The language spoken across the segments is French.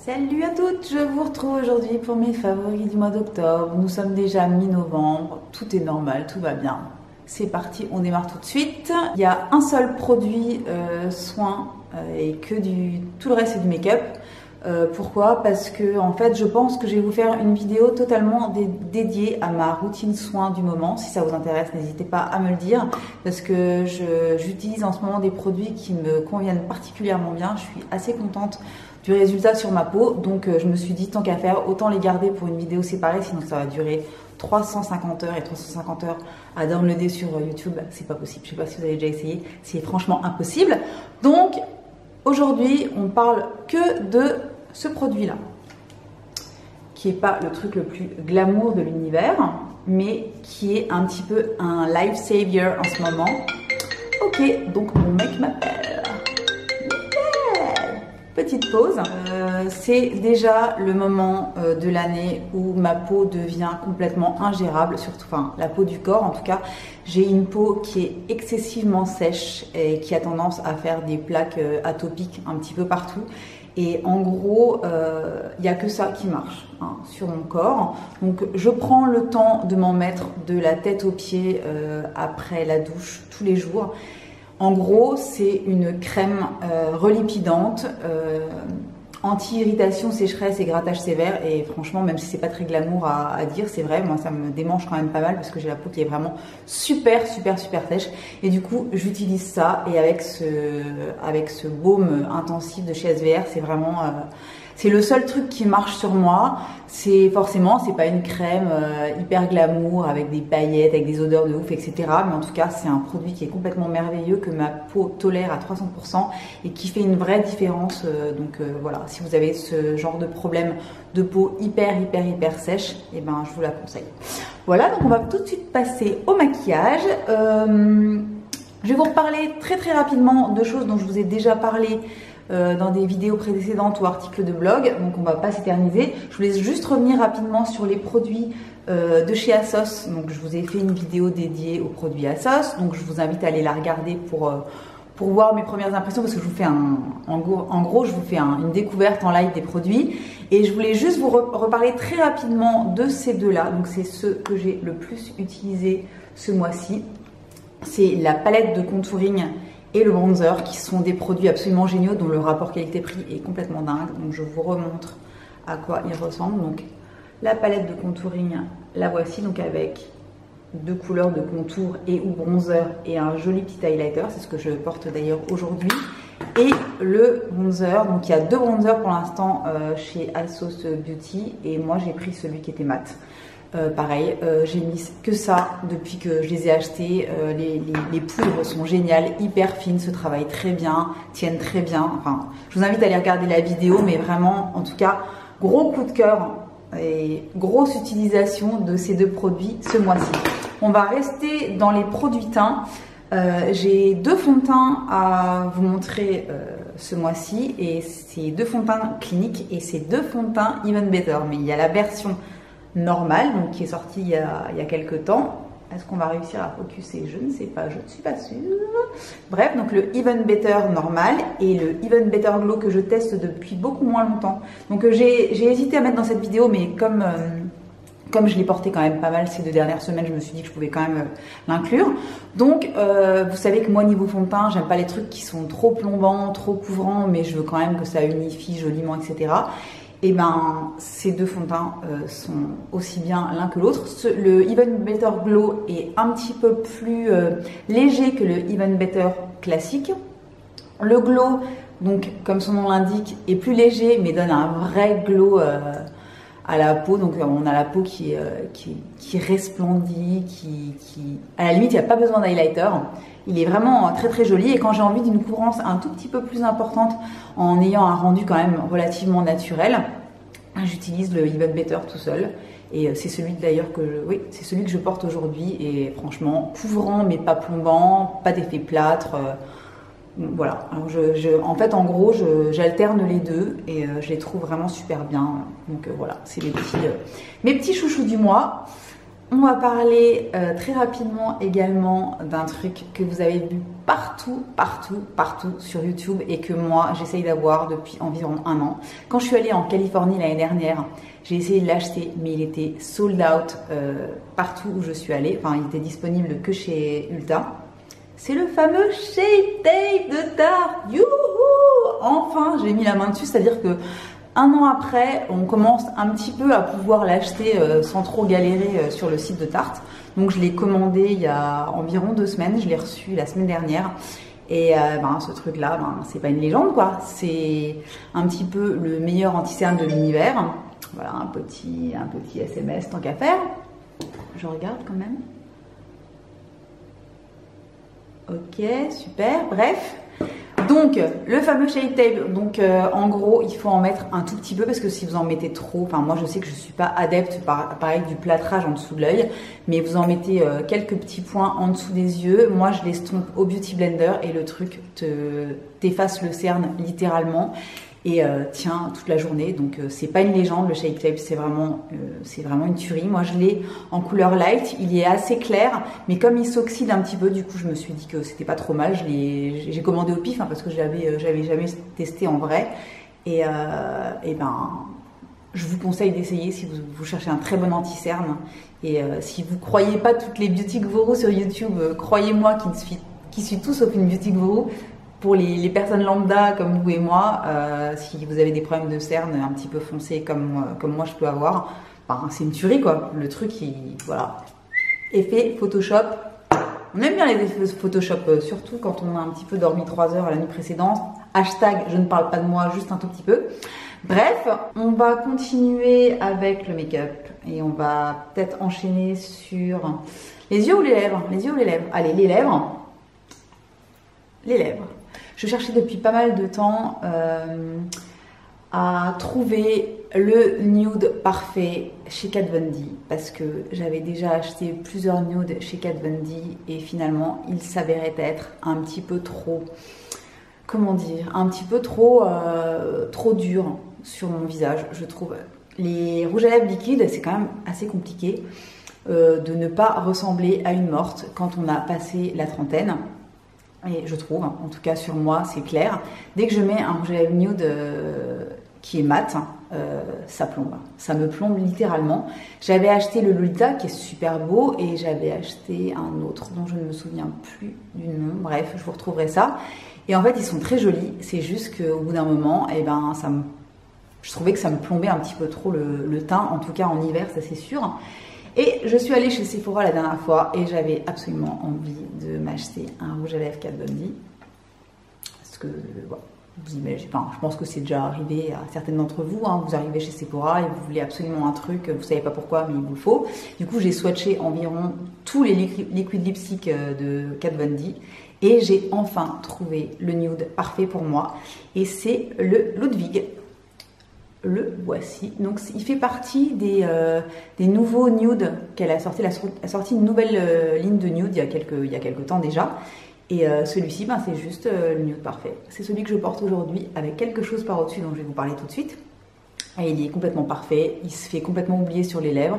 Salut à toutes, je vous retrouve aujourd'hui pour mes favoris du mois d'octobre. Nous sommes déjà mi-novembre, tout est normal, tout va bien. C'est parti, on démarre tout de suite. Il y a un seul produit soin et que tout le reste c'est du make-up. Pourquoi? Parce que en fait je pense que je vais vous faire une vidéo totalement dédiée à ma routine soin du moment. Si ça vous intéresse, n'hésitez pas à me le dire parce que j'utilise en ce moment des produits qui me conviennent particulièrement bien. Je suis assez contente du résultat sur ma peau, donc je me suis dit tant qu'à faire, autant les garder pour une vidéo séparée, sinon ça va durer 350 heures et 350 heures à downloader sur YouTube, c'est pas possible. Je sais pas si vous avez déjà essayé, c'est franchement impossible. Donc aujourd'hui, on parle que de ce produit-là, qui est pas le truc le plus glamour de l'univers, mais qui est un petit peu un life savior en ce moment. Ok, donc mon mec m'appelle. Petite pause. C'est déjà le moment de l'année où ma peau devient complètement ingérable, surtout la peau du corps en tout cas. J'ai une peau qui est excessivement sèche et qui a tendance à faire des plaques atopiques un petit peu partout. Et en gros, il n'y a que ça qui marche sur mon corps. Donc je prends le temps de m'en mettre de la tête aux pieds après la douche tous les jours. En gros, c'est une crème relipidante, anti-irritation, sécheresse et grattage sévère. Et franchement, même si c'est pas très glamour à dire, c'est vrai, moi ça me démange quand même pas mal parce que j'ai la peau qui est vraiment super sèche. Et du coup, j'utilise ça et avec ce baume intensif de chez SVR, c'est vraiment... c'est le seul truc qui marche sur moi. C'est pas une crème hyper glamour avec des paillettes, avec des odeurs de ouf, etc. Mais en tout cas, c'est un produit qui est complètement merveilleux, que ma peau tolère à 300% et qui fait une vraie différence. Voilà, si vous avez ce genre de problème de peau hyper sèche, et ben je vous la conseille. Voilà, donc on va tout de suite passer au maquillage. Je vais vous reparler très rapidement de choses dont je vous ai déjà parlé dans des vidéos précédentes ou articles de blog, donc on va pas s'éterniser. Je voulais juste revenir rapidement sur les produits de chez Asos. Donc je vous ai fait une vidéo dédiée aux produits Asos, donc je vous invite à aller la regarder pour voir mes premières impressions, parce que je vous fais en gros je vous fais une découverte en live des produits. Et je voulais juste vous reparler très rapidement de ces deux-là. Donc c'est ceux que j'ai le plus utilisé ce mois-ci. C'est la palette de contouring et le bronzer, qui sont des produits absolument géniaux dont le rapport qualité-prix est complètement dingue. Donc je vous remontre à quoi ils ressemblent. Donc la palette de contouring, la voici, donc avec deux couleurs de contour et ou bronzer et un joli petit highlighter, c'est ce que je porte d'ailleurs aujourd'hui. Et le bronzer, donc il y a deux bronzers pour l'instant chez Asos Beauty, et moi j'ai pris celui qui était mat. Pareil, j'ai mis que ça depuis que je les ai achetés. Les poudres sont géniales, hyper fines, se travaillent très bien, tiennent très bien. Enfin, je vous invite à aller regarder la vidéo, mais vraiment, en tout cas, gros coup de cœur et grosse utilisation de ces deux produits ce mois-ci. On va rester dans les produits teints. J'ai deux fonds de teint à vous montrer ce mois-ci, et c'est deux fonds de teint cliniques et c'est deux fonds de teint Even Better. Mais il y a la version normale, donc qui est sortie il y a quelques temps. Est-ce qu'on va réussir à focuser? Je ne sais pas, je ne suis pas sûre. Bref, donc le Even Better normal et le Even Better Glow que je teste depuis beaucoup moins longtemps. Donc j'ai hésité à mettre dans cette vidéo, mais comme je l'ai porté quand même pas mal ces 2 dernières semaines, je me suis dit que je pouvais quand même l'inclure. Donc vous savez que moi niveau fond de teint, j'aime pas les trucs qui sont trop plombants, trop couvrants, mais je veux quand même que ça unifie joliment, etc. Et ben ces deux fonds de teint sont aussi bien l'un que l'autre. Le Even Better Glow est un petit peu plus léger que le Even Better classique. Le Glow, donc comme son nom l'indique, est plus léger mais donne un vrai glow à la peau. Donc on a la peau qui resplendit, à la limite il n'y a pas besoin d'highlighter. Il est vraiment très joli, et quand j'ai envie d'une couvrance un tout petit peu plus importante en ayant un rendu quand même relativement naturel, j'utilise le Even Better tout seul. Et c'est celui d'ailleurs c'est celui que je porte aujourd'hui, et franchement couvrant mais pas plombant, pas d'effet plâtre. Voilà, alors en fait en gros j'alterne les deux et je les trouve vraiment super bien. Donc voilà, c'est mes petits chouchous du mois. On va parler très rapidement également d'un truc que vous avez vu partout sur YouTube et que moi j'essaye d'avoir depuis environ 1 an. Quand je suis allée en Californie l'année dernière, j'ai essayé de l'acheter mais il était sold out partout où je suis allée. Enfin, il était disponible que chez Ulta. C'est le fameux Shape Tape de Tarte. Youhou! Enfin, j'ai mis la main dessus, c'est-à-dire que 1 an après, on commence un petit peu à pouvoir l'acheter sans trop galérer sur le site de Tarte. Donc je l'ai commandé il y a environ 2 semaines, je l'ai reçu la semaine dernière. Et ce truc-là, c'est pas une légende quoi. C'est un petit peu le meilleur anti-cerne de l'univers. Voilà, un petit SMS tant qu'à faire. Je regarde quand même. Ok, super, bref. Donc, le fameux Shape Tape, donc en gros, il faut en mettre un tout petit peu parce que si vous en mettez trop, enfin moi je sais que je suis pas adepte pareil du plâtrage en dessous de l'œil, mais vous en mettez quelques petits points en dessous des yeux. Moi je l'estompe au Beauty Blender et le truc t'efface le cerne littéralement et tient toute la journée. Donc c'est pas une légende, le Shape Tape, c'est vraiment une tuerie. Moi je l'ai en couleur light, il est assez clair, mais comme il s'oxyde un petit peu, du coup je me suis dit que c'était pas trop mal. J'ai commandé au pif parce que j'avais jamais testé en vrai. Et je vous conseille d'essayer si vous cherchez un très bon anti-cerne. Et si vous croyez pas toutes les beauty gurus sur YouTube, croyez-moi qui suis tout sauf une beauty guru. Pour les personnes lambda comme vous et moi, si vous avez des problèmes de cerne un petit peu foncés comme moi je peux avoir, c'est une tuerie quoi. Le truc, voilà. Effet Photoshop. On aime bien les effets Photoshop, surtout quand on a un petit peu dormi 3 heures à la nuit précédente. Hashtag, je ne parle pas de moi, juste un tout petit peu. Bref, on va continuer avec le make-up et on va peut-être enchaîner sur les yeux ou les lèvres. Les yeux ou les lèvres. Allez, les lèvres. Les lèvres. Je cherchais depuis pas mal de temps à trouver le nude parfait chez Kat Von D parce que j'avais déjà acheté plusieurs nudes chez Kat Von D et finalement il s'avérait être un petit peu trop, comment dire, un petit peu trop dur sur mon visage, je trouve. Les rouges à lèvres liquides, c'est quand même assez compliqué de ne pas ressembler à une morte quand on a passé la trentaine. Et je trouve, en tout cas sur moi, c'est clair. Dès que je mets un rouge à lèvres nude qui est mat, ça plombe. Ça me plombe littéralement. J'avais acheté le Lolita qui est super beau et j'avais acheté un autre dont je ne me souviens plus du nom. Bref, je vous retrouverai ça. Et en fait, ils sont très jolis. C'est juste qu'au bout d'un moment, je trouvais que ça me plombait un petit peu trop le teint, en tout cas en hiver, ça c'est sûr. Et je suis allée chez Sephora la dernière fois et j'avais absolument envie de m'acheter un rouge à lèvres Kat Von D. Parce que, voilà, vous imaginez, je pense que c'est déjà arrivé à certaines d'entre vous. Vous arrivez chez Sephora et vous voulez absolument un truc, vous savez pas pourquoi, mais il vous le faut. Du coup, j'ai swatché environ tous les liquid lipstick de Kat Von D. Et j'ai enfin trouvé le nude parfait pour moi. Et c'est le Ludwig. Le voici. Donc il fait partie des nouveaux nudes qu'elle a sorti. Elle a sorti une nouvelle ligne de nude il y a quelques temps déjà. Et celui-ci, c'est juste le nude parfait. C'est celui que je porte aujourd'hui avec quelque chose par au-dessus dont je vais vous parler tout de suite. Et il est complètement parfait. Il se fait complètement oublier sur les lèvres.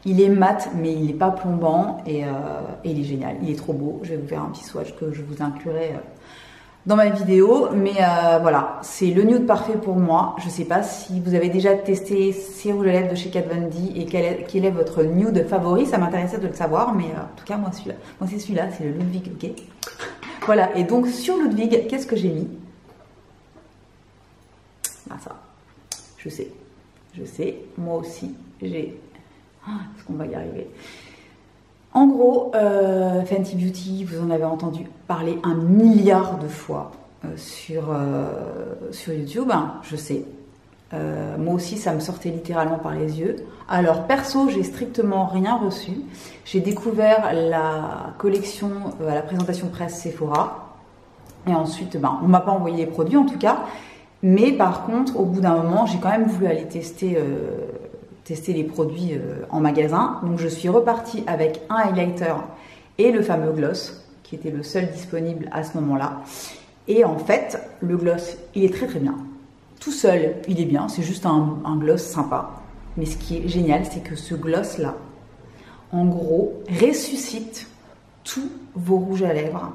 Il est mat, mais il n'est pas plombant. Et il est génial. Il est trop beau. Je vais vous faire un petit swatch que je vous inclurai dans ma vidéo, mais voilà, c'est le nude parfait pour moi. Je sais pas si vous avez déjà testé ces rouges à lèvres de chez Kat Von D et quel est votre nude favori, ça m'intéressait de le savoir, mais en tout cas moi c'est celui-là, c'est le Ludwig, ok. Voilà, et donc sur Ludwig, qu'est-ce que j'ai mis? Ça, je sais, moi aussi, est-ce qu'on va y arriver? En gros, Fenty Beauty, vous en avez entendu parler 1 milliard de fois sur YouTube, je sais. Moi aussi, ça me sortait littéralement par les yeux. Alors, perso, j'ai strictement rien reçu. J'ai découvert la collection à la présentation presse Sephora. Et ensuite, on ne m'a pas envoyé les produits en tout cas. Mais par contre, au bout d'un moment, j'ai quand même voulu aller tester les produits en magasin. Donc je suis repartie avec un highlighter et le fameux gloss qui était le seul disponible à ce moment-là. Et en fait, le gloss, il est très très bien. Tout seul, il est bien, c'est juste un gloss sympa. Mais ce qui est génial, c'est que ce gloss-là, en gros, ressuscite tous vos rouges à lèvres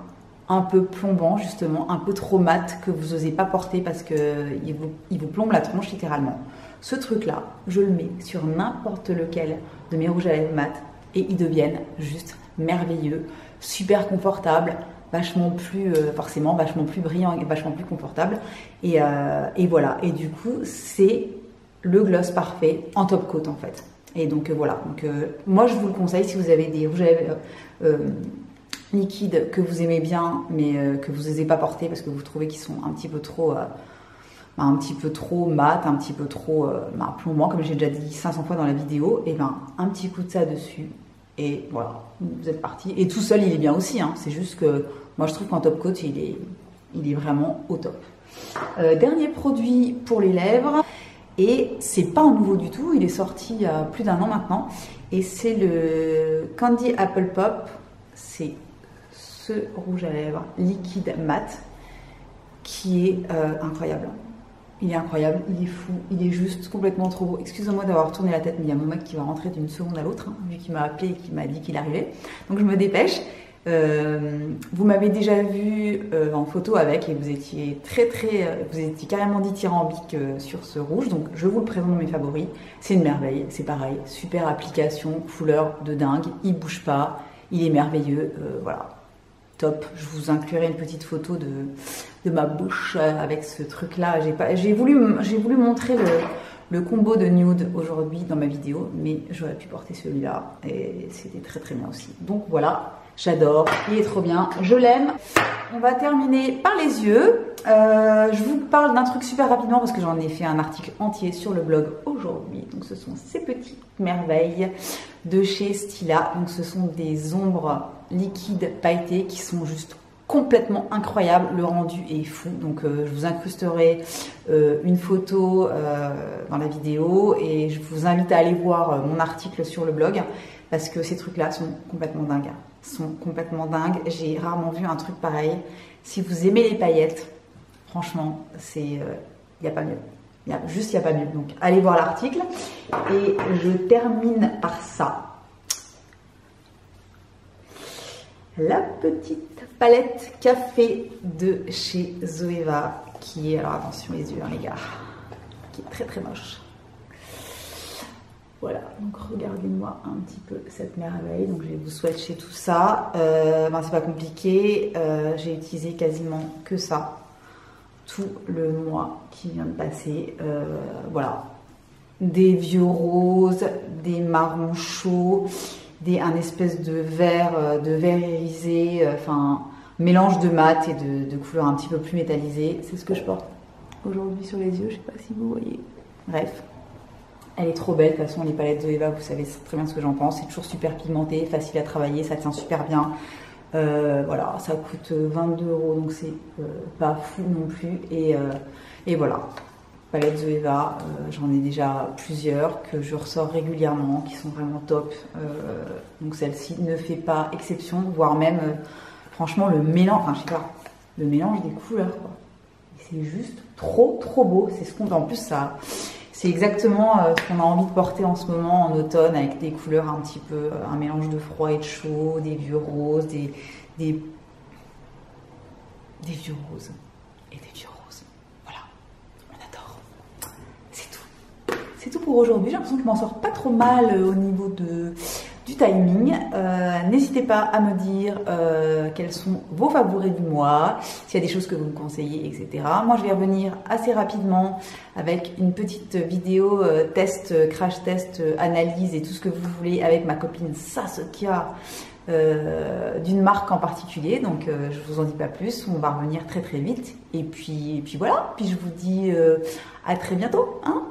un peu plombants, justement, un peu trop mat, que vous n'osez pas porter parce qu'il vous plombe la tronche littéralement. Ce truc-là, je le mets sur n'importe lequel de mes rouges à lèvres mat et ils deviennent juste merveilleux, super confortables, vachement plus, forcément, vachement plus brillants et vachement plus confortables. Et voilà, et du coup, c'est le gloss parfait en top coat en fait. Et donc voilà, moi je vous le conseille si vous avez des rouges à lèvres liquides que vous aimez bien mais que vous n'osez pas porter parce que vous trouvez qu'ils sont un petit peu trop mat, un petit peu trop plombant, comme j'ai déjà dit 500 fois dans la vidéo. Et un petit coup de ça dessus et voilà, vous êtes parti. Et tout seul il est bien aussi, hein. C'est juste que moi je trouve qu'en top coat il est vraiment au top. Dernier produit pour les lèvres, et c'est pas un nouveau du tout, il est sorti il y a plus d'1 an maintenant, et c'est le Candy Apple Pop. C'est ce rouge à lèvres liquide mat qui est incroyable. Il est incroyable, il est fou, il est juste complètement trop beau. Excusez-moi d'avoir tourné la tête, mais il y a mon mec qui va rentrer d'une seconde à l'autre, hein, vu qu'il m'a appelé et qu'il m'a dit qu'il arrivait. Donc je me dépêche. Vous m'avez déjà vu en photo avec et vous étiez vous étiez carrément dithyrambique sur ce rouge, donc je vous le présente dans mes favoris. C'est une merveille, c'est pareil, super application, couleur de dingue, il bouge pas, il est merveilleux, voilà, top. Je vous inclurai une petite photo de ma bouche avec ce truc là. J'ai voulu montrer le combo de nude aujourd'hui dans ma vidéo, mais j'aurais pu porter celui-là et c'était très bien aussi. Donc voilà, j'adore, il est trop bien, je l'aime. On va terminer par les yeux. Je vous parle d'un truc super rapidement parce que j'en ai fait un article entier sur le blog aujourd'hui. Donc ce sont ces petites merveilles de chez Stila. Donc ce sont des ombres liquides pailletées qui sont juste complètement incroyables. Le rendu est fou. Donc je vous incrusterai une photo dans la vidéo et je vous invite à aller voir mon article sur le blog parce que ces trucs là sont complètement dingues. J'ai rarement vu un truc pareil. Si vous aimez les paillettes, franchement, il n'y a pas mieux. Il n'y a pas mieux. Donc allez voir l'article. Et je termine par ça. La petite palette café de chez Zoeva qui est, alors attention les yeux les gars, qui est très moche. Voilà, donc regardez-moi un petit peu cette merveille. Donc je vais vous swatcher tout ça. C'est pas compliqué. J'ai utilisé quasiment que ça tout le mois qui vient de passer. Voilà, des vieux roses, des marrons chauds, un espèce de vert irisé, mélange de mat et de couleurs un petit peu plus métallisées. C'est ce que je porte aujourd'hui sur les yeux. Je sais pas si vous voyez. Bref. Elle est trop belle, de toute façon les palettes Zoeva, vous savez très bien ce que j'en pense, c'est toujours super pigmenté, facile à travailler, ça tient super bien. Voilà, ça coûte 22 €, donc c'est pas fou non plus. Et voilà, palettes Zoeva, j'en ai déjà plusieurs que je ressors régulièrement, qui sont vraiment top. Donc celle-ci ne fait pas exception, voire même, franchement, le mélange des couleurs, quoi. C'est juste trop beau, c'est ce qu'on en plus ça. C'est exactement ce qu'on a envie de porter en ce moment en automne avec des couleurs un petit peu, un mélange de froid et de chaud, des vieux roses, des vieux roses et des vieux roses. Voilà, on adore. C'est tout. C'est tout pour aujourd'hui. J'ai l'impression que je m'en sors pas trop mal au niveau du timing. N'hésitez pas à me dire quels sont vos favoris du mois, s'il y a des choses que vous me conseillez, etc. Moi, je vais revenir assez rapidement avec une petite vidéo test, crash test, analyse et tout ce que vous voulez avec ma copine Saskia d'une marque en particulier. Donc, je vous en dis pas plus. On va revenir très vite. Et puis voilà. Puis je vous dis à très bientôt. Hein.